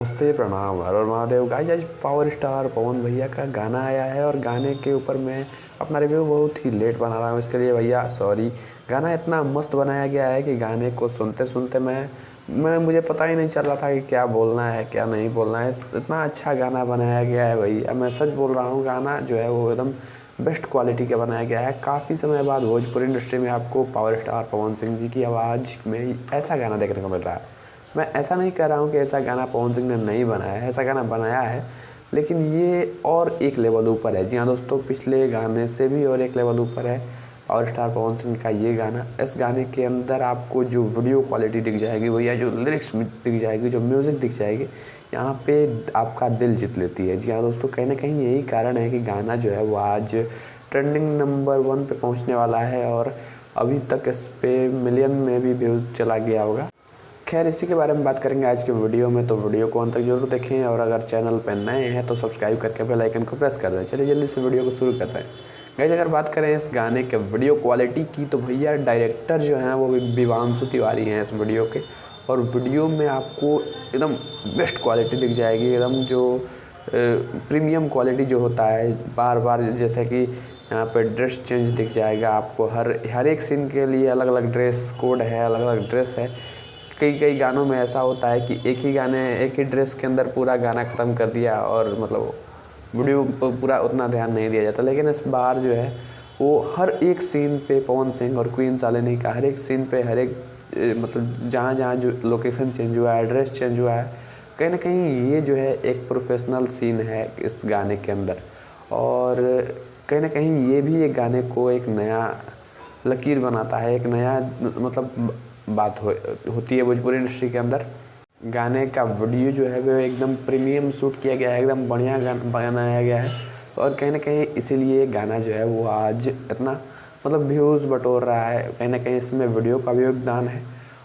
नमस्ते, प्रणाम, हर हर महादेव। गाइस आज पावर स्टार पवन भैया का गाना आया है और गाने के ऊपर मैं अपना रिव्यू बहुत ही लेट बना रहा हूँ। इसके लिए भैया सॉरी। गाना इतना मस्त बनाया गया है कि गाने को सुनते सुनते मैं मुझे पता ही नहीं चल रहा था कि क्या बोलना है क्या नहीं बोलना है। इतना अच्छा गाना बनाया गया है भैया, मैं सच बोल रहा हूँ। गाना जो है वो एकदम बेस्ट क्वालिटी का बनाया गया है। काफ़ी समय बाद भोजपुरी इंडस्ट्री में आपको पावर स्टार पवन सिंह जी की आवाज़ में ऐसा गाना देखने को मिल रहा है। मैं ऐसा नहीं कह रहा हूँ कि ऐसा गाना पवन सिंह ने नहीं बनाया है, ऐसा गाना बनाया है, लेकिन ये और एक लेवल ऊपर है। जी हाँ दोस्तों, पिछले गाने से भी और एक लेवल ऊपर है पावर स्टार पवन सिंह का ये गाना। इस गाने के अंदर आपको जो वीडियो क्वालिटी दिख जाएगी भैया, जो लिरिक्स दिख जाएगी, जो म्यूज़िक दिख जाएगी, यहाँ पे आपका दिल जीत लेती है। जी हाँ दोस्तों, कहीं ना कहीं यही कारण है कि गाना जो है वो आज ट्रेंडिंग नंबर 1 पे पहुँचने वाला है और अभी तक इस पे मिलियन में भी व्यूज़ चला गया होगा। खैर इसी के बारे में बात करेंगे आज के वीडियो में, तो वीडियो को अंत तक जरूर देखें और अगर चैनल पर नए हैं तो सब्सक्राइब करके बेल आइकन को प्रेस कर दें। चलिए जल्दी से वीडियो को शुरू करते हैं। गाइस अगर बात करें इस गाने के वीडियो क्वालिटी की, तो भैया डायरेक्टर जो हैं वो विवांशु तिवारी हैं इस वीडियो के, और वीडियो में आपको एकदम बेस्ट क्वालिटी दिख जाएगी। एकदम जो प्रीमियम क्वालिटी जो होता है, बार बार जैसे कि यहाँ पे ड्रेस चेंज दिख जाएगा आपको। हर एक सीन के लिए अलग अलग ड्रेस कोड है, अलग अलग ड्रेस है। कई गानों में ऐसा होता है कि एक ही ड्रेस के अंदर पूरा गाना ख़त्म कर दिया और मतलब वीडियो पर पूरा उतना ध्यान नहीं दिया जाता। लेकिन इस बार जो है वो हर एक सीन पे पवन सिंह और क्वीन शालिनी का हर एक सीन पे हर एक मतलब जहाँ जहाँ जो लोकेशन चेंज हुआ है, ड्रेस चेंज हुआ है, कहीं ना कहीं ये जो है एक प्रोफेशनल सीन है इस गाने के अंदर। और कहीं ना कहीं ये भी एक गाने को एक नया लकीर बनाता है, एक नया मतलब बात होती है भोजपुरी इंडस्ट्री के अंदर। गाने का वीडियो जो है वो एकदम प्रीमियम शूट किया गया है, एकदम बढ़िया बनाया गया है और कहीं ना कहीं इसीलिए गाना जो है वो आज इतना मतलब व्यूज़ बटोर रहा है। कहीं ना कहीं इसमें वीडियो का भी योगदान है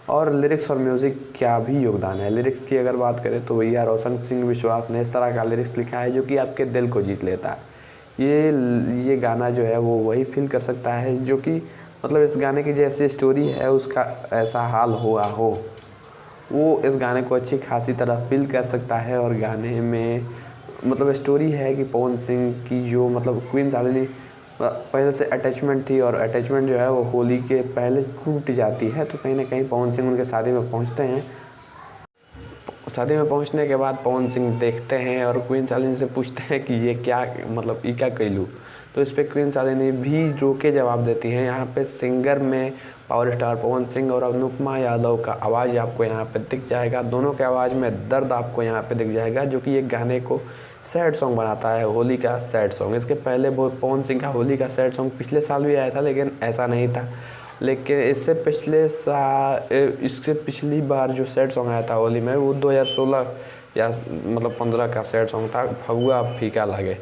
और लिरिक्स और म्यूज़िक का भी योगदान है। लिरिक्स की अगर बात करें तो भैया रोशन सिंह विश्वास ने इस तरह का लिरिक्स लिखा है जो कि आपके दिल को जीत लेता है। ये गाना जो है वो वही फील कर सकता है जो कि मतलब इस गाने की जैसी स्टोरी है उसका ऐसा हाल हुआ हो, वो इस गाने को अच्छी खासी तरह फील कर सकता है। और गाने में मतलब स्टोरी है कि पवन सिंह की जो मतलब क्वीन शालिनी पहले से अटैचमेंट थी और अटैचमेंट जो है वो होली के पहले टूट जाती है। तो कहीं ना कहीं पवन सिंह उनके शादी में पहुंचते हैं। शादी में पहुंचने के बाद पवन सिंह देखते हैं और क्वीन शालिनी से पूछते हैं कि ये क्या मतलब ये क्या कैलू। तो इस पर क्वीन शालिनी भी रो के जवाब देती हैं। यहाँ पे सिंगर में पावर स्टार पवन सिंह और अनुपमा यादव का आवाज़ आपको यहाँ पे दिख जाएगा। दोनों के आवाज़ में दर्द आपको यहाँ पे दिख जाएगा, जो कि एक गाने को सैड सॉन्ग बनाता है, होली का सैड सॉन्ग। इसके पहले वो पवन सिंह का होली का सैड सॉन्ग पिछले साल भी आया था, लेकिन ऐसा नहीं था। लेकिन इससे पिछली बार जो सैड सॉन्ग आया था होली में, वो 2016 या मतलब 15 का सैड सॉन्ग था, फगुआ फीका लागे।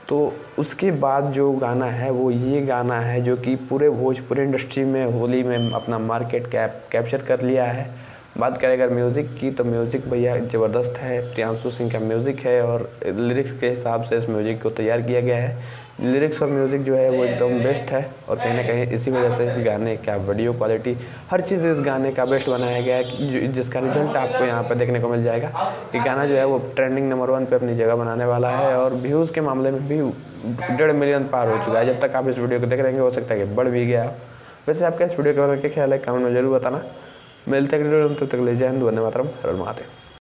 तो उसके बाद जो गाना है वो ये गाना है जो कि पूरे भोजपुरी इंडस्ट्री में होली में अपना मार्केट कैप्चर कर लिया है। बात करें अगर म्यूज़िक की, तो म्यूज़िक भैया ज़बरदस्त है, प्रियांशु सिंह का म्यूज़िक है और लिरिक्स के हिसाब से इस म्यूज़िक को तैयार किया गया है। लिरिक्स और म्यूज़िक जो है वो एकदम बेस्ट है और कहीं ना कहीं इसी वजह से इस गाने का वीडियो क्वालिटी हर चीज़ इस गाने का बेस्ट बनाया गया है, जिसका रिजल्ट आपको यहाँ पर देखने को मिल जाएगा। ये गाना जो है वो ट्रेंडिंग नंबर 1 पे अपनी जगह बनाने वाला है और व्यूज़ के मामले में भी 1.5 मिलियन पार हो चुका है। जब तक आप इस वीडियो को देख रहेंगे हो सकता है कि बढ़ भी गया। वैसे आपका इस वीडियो के बारे में क्या ख्याल है, कमेंट में जरूर बताना। मिलते हैं वीडियो में, तब तक ले जाए, वंदे मातरम, हर हर महादेव।